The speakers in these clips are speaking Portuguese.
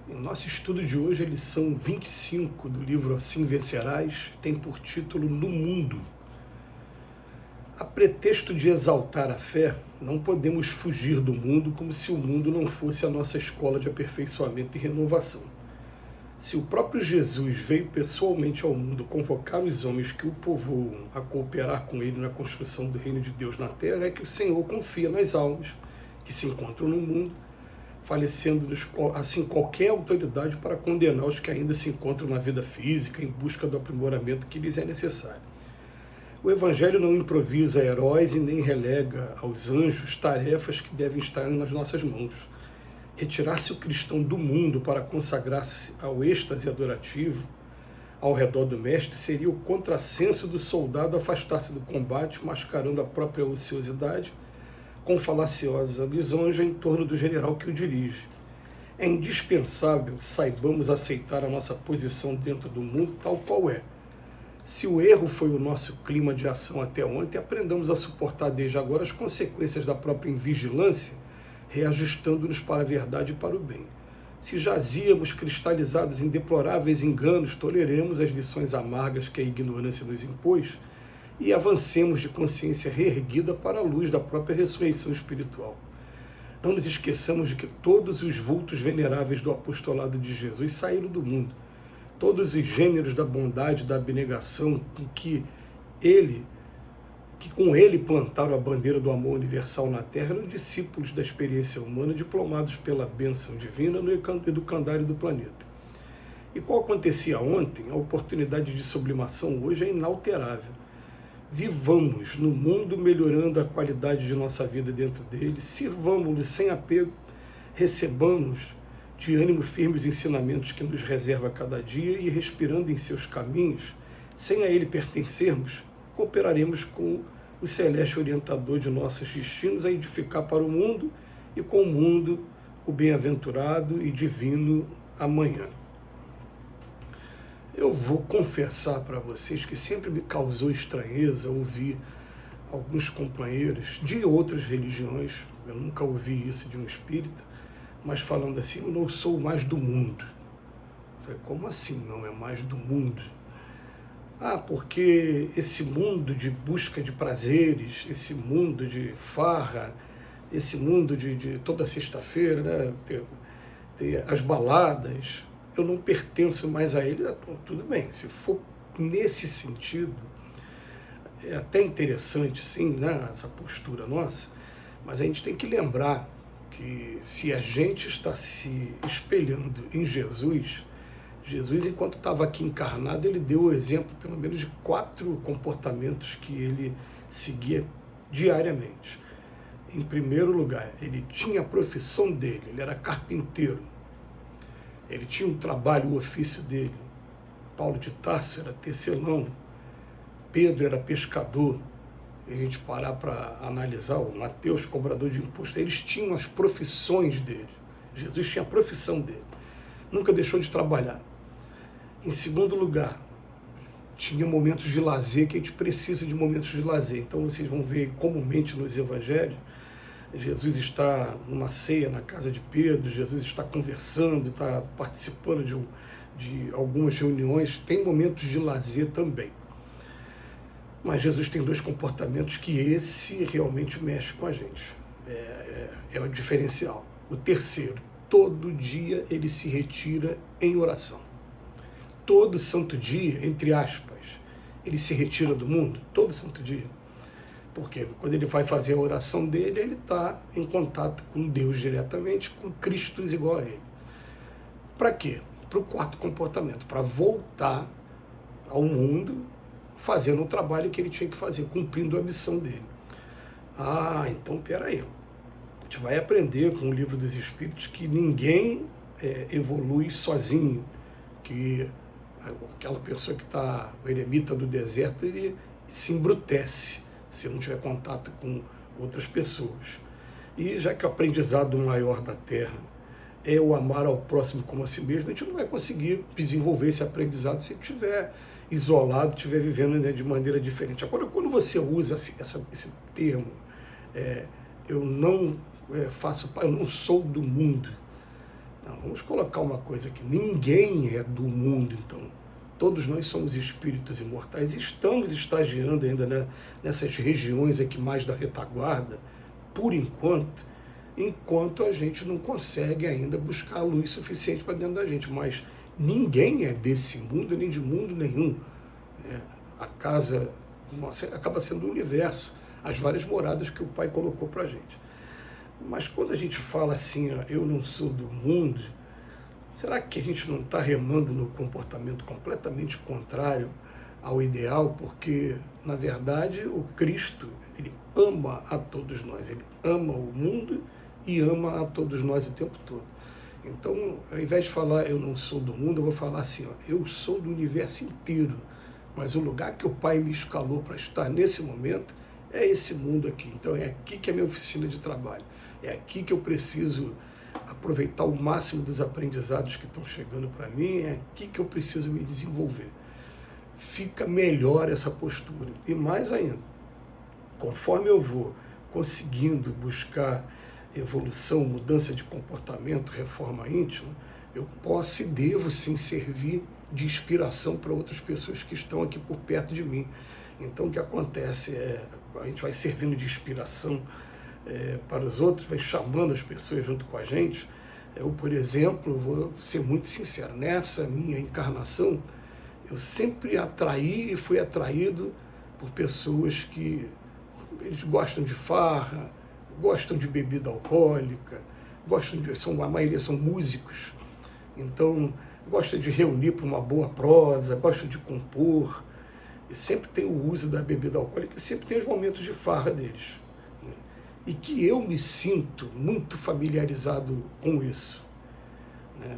Em nosso estudo de hoje, a lição 25 do livro Assim Vencerás tem por título No Mundo. A pretexto de exaltar a fé, não podemos fugir do mundo como se o mundo não fosse a nossa escola de aperfeiçoamento e renovação. Se o próprio Jesus veio pessoalmente ao mundo convocar os homens que o povoam a cooperar com ele na construção do reino de Deus na terra, é que o Senhor confia nas almas que se encontram no mundo, falecendo-nos assim qualquer autoridade para condenar os que ainda se encontram na vida física em busca do aprimoramento que lhes é necessário. O Evangelho não improvisa heróis e nem relega aos anjos tarefas que devem estar nas nossas mãos. Retirar-se o cristão do mundo para consagrar-se ao êxtase adorativo ao redor do mestre seria o contrassenso do soldado afastar-se do combate, mascarando a própria ociosidade com falaciosa lisonja em torno do general que o dirige. É indispensável saibamos aceitar a nossa posição dentro do mundo tal qual é. Se o erro foi o nosso clima de ação até ontem, aprendamos a suportar desde agora as consequências da própria invigilância, reajustando-nos para a verdade e para o bem. Se jazíamos cristalizados em deploráveis enganos, toleremos as lições amargas que a ignorância nos impôs e avancemos de consciência reerguida para a luz da própria ressurreição espiritual. Não nos esqueçamos de que todos os vultos veneráveis do apostolado de Jesus saíram do mundo. Todos os gêneros da bondade, da abnegação, que com ele plantaram a bandeira do amor universal na terra, eram discípulos da experiência humana, diplomados pela bênção divina no educandário do planeta. E qual acontecia ontem, a oportunidade de sublimação hoje é inalterável. Vivamos no mundo melhorando a qualidade de nossa vida dentro dele, sirvamo-lo sem apego, recebamos de ânimo firme os ensinamentos que nos reserva cada dia e respirando em seus caminhos, sem a ele pertencermos, cooperaremos com o celeste orientador de nossos destinos a edificar para o mundo e com o mundo o bem-aventurado e divino amanhã. Eu vou confessar para vocês que sempre me causou estranheza ouvir alguns companheiros de outras religiões, eu nunca ouvi isso de um espírita, mas falando assim, eu não sou mais do mundo. Eu falei, como assim não é mais do mundo? Ah, porque esse mundo de busca de prazeres, esse mundo de farra, esse mundo de toda sexta-feira, né, ter as baladas, eu não pertenço mais a ele. Tudo bem, se for nesse sentido, é até interessante, sim, né, essa postura nossa, mas a gente tem que lembrar que se a gente está se espelhando em Jesus, enquanto estava aqui encarnado, ele deu o exemplo, pelo menos, de 4 comportamentos que ele seguia diariamente. Em primeiro lugar, ele tinha a profissão dele, ele era carpinteiro. Ele tinha um trabalho, o ofício dele. Paulo de Tarso era tecelão. Pedro era pescador. E a gente parar para analisar, o Mateus, cobrador de imposto, eles tinham as profissões dele. Jesus tinha a profissão dele. Nunca deixou de trabalhar. Em segundo lugar, tinha momentos de lazer, que a gente precisa de momentos de lazer. Então vocês vão ver comumente nos evangelhos, Jesus está numa ceia na casa de Pedro, Jesus está conversando, está participando de algumas reuniões, tem momentos de lazer também. Mas Jesus tem 2 comportamentos que esse realmente mexe com a gente. É o diferencial. O terceiro, todo dia ele se retira em oração. Todo santo dia, entre aspas, ele se retira do mundo, todo santo dia. Porque quando ele vai fazer a oração dele, ele está em contato com Deus diretamente, com Cristo igual a ele. Para quê? Para o 4º comportamento, para voltar ao mundo fazendo o trabalho que ele tinha que fazer, cumprindo a missão dele. Ah, então peraí. A gente vai aprender com o Livro dos Espíritos que ninguém evolui sozinho, que aquela pessoa que está, o eremita do deserto, ele se embrutece se não tiver contato com outras pessoas. E já que o aprendizado maior da Terra é o amar ao próximo como a si mesmo, a gente não vai conseguir desenvolver esse aprendizado se estiver isolado, estiver vivendo, né, de maneira diferente. Agora, quando você usa esse termo, eu não sou do mundo, Não, vamos colocar uma coisa aqui, ninguém é do mundo, então. Todos nós somos espíritos imortais e estamos estagiando ainda, né, nessas regiões aqui mais da retaguarda, por enquanto a gente não consegue ainda buscar a luz suficiente para dentro da gente. Mas ninguém é desse mundo, nem de mundo nenhum. A casa nossa acaba sendo o universo, as várias moradas que o Pai colocou para a gente. Mas quando a gente fala assim, ó, eu não sou do mundo, será que a gente não está remando no comportamento completamente contrário ao ideal? Porque, na verdade, o Cristo, ele ama a todos nós, ele ama o mundo e ama a todos nós o tempo todo. Então, ao invés de falar eu não sou do mundo, eu vou falar assim, ó, eu sou do universo inteiro, mas o lugar que o Pai me escalou para estar nesse momento é esse mundo aqui. Então é aqui que é a minha oficina de trabalho, é aqui que eu preciso aproveitar o máximo dos aprendizados que estão chegando para mim, é aqui que eu preciso me desenvolver. Fica melhor essa postura. E mais ainda, conforme eu vou conseguindo buscar evolução, mudança de comportamento, reforma íntima, eu posso e devo sim servir de inspiração para outras pessoas que estão aqui por perto de mim. Então o que acontece é, a gente vai servindo de inspiração para os outros, vai chamando as pessoas junto com a gente. Eu, por exemplo, vou ser muito sincero, nessa minha encarnação, eu sempre atraí e fui atraído por pessoas que eles gostam de farra, gostam de bebida alcoólica, a maioria são músicos, então gosta de reunir para uma boa prosa, gosta de compor, e sempre tem o uso da bebida alcoólica, e sempre tem os momentos de farra deles. Né? E que eu me sinto muito familiarizado com isso. Né?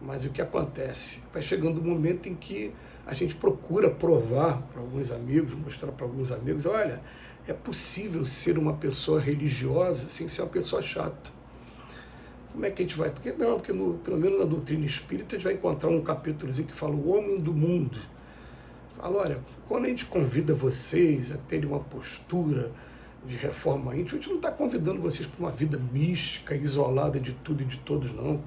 Mas o que acontece? Vai chegando um momento em que a gente procura provar para alguns amigos, mostrar para alguns amigos, olha, é possível ser uma pessoa religiosa sem ser uma pessoa chata. Como é que a gente vai? Porque pelo menos na doutrina espírita a gente vai encontrar um capítulozinho que fala o homem do mundo. Fala, olha, quando a gente convida vocês a terem uma postura de reforma íntima, a gente não está convidando vocês para uma vida mística, isolada de tudo e de todos, não.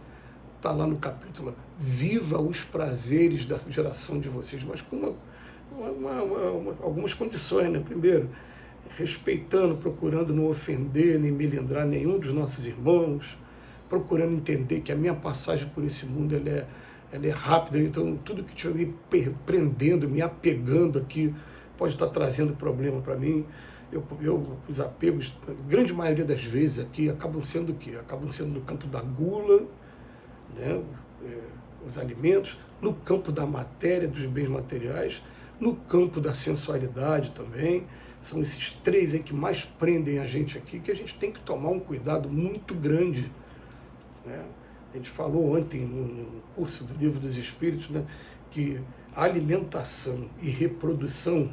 Está lá no capítulo, viva os prazeres da geração de vocês, mas com algumas condições, né? Primeiro, respeitando, procurando não ofender nem melindrar nenhum dos nossos irmãos, procurando entender que a minha passagem por esse mundo ela é rápida, então tudo que estiver me prendendo, me apegando aqui, pode estar trazendo problema para mim. Os apegos, a grande maioria das vezes aqui, acabam sendo o quê? Acabam sendo no campo da gula, né? Os alimentos, no campo da matéria, dos bens materiais, no campo da sensualidade também. São esses três aí que mais prendem a gente aqui, que a gente tem que tomar um cuidado muito grande. Né? A gente falou ontem no curso do Livro dos Espíritos, né, que a alimentação e reprodução,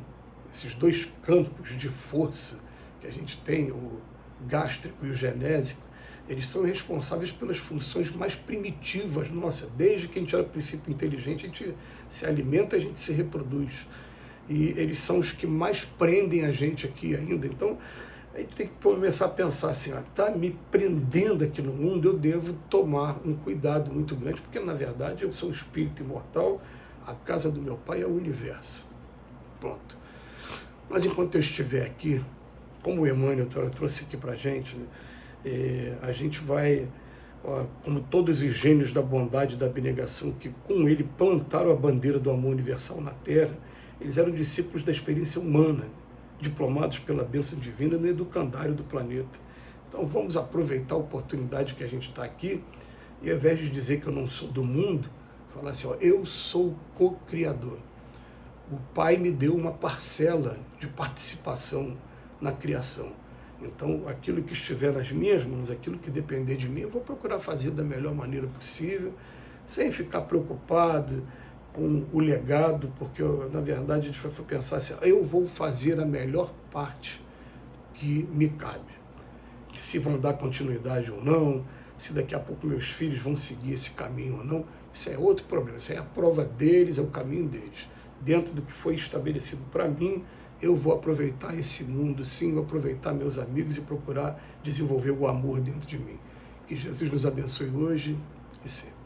esses dois campos de força que a gente tem, o gástrico e o genésico, eles são responsáveis pelas funções mais primitivas nossas. Desde que a gente era princípio inteligente, a gente se alimenta, a gente se reproduz. E eles são os que mais prendem a gente aqui ainda. Então, a gente tem que começar a pensar assim, está me prendendo aqui no mundo, eu devo tomar um cuidado muito grande, porque, na verdade, eu sou um espírito imortal, a casa do meu Pai é o universo. Pronto. Mas enquanto eu estiver aqui, como o Emmanuel trouxe aqui para a gente, né, a gente vai, como todos os gênios da bondade e da abnegação, que com ele plantaram a bandeira do amor universal na Terra, eles eram discípulos da experiência humana, diplomados pela bênção divina no educandário do planeta. Então vamos aproveitar a oportunidade que a gente está aqui e, ao invés de dizer que eu não sou do mundo, falar assim, eu sou co-criador. O Pai me deu uma parcela de participação na criação. Então, aquilo que estiver nas minhas mãos, aquilo que depender de mim, eu vou procurar fazer da melhor maneira possível, sem ficar preocupado com o legado, porque, na verdade, a gente vai pensar assim, eu vou fazer a melhor parte que me cabe. Se vão dar continuidade ou não, se daqui a pouco meus filhos vão seguir esse caminho ou não, isso é outro problema, isso é a prova deles, é o caminho deles. Dentro do que foi estabelecido para mim, eu vou aproveitar esse mundo, sim, vou aproveitar meus amigos e procurar desenvolver o amor dentro de mim. Que Jesus nos abençoe hoje e sempre.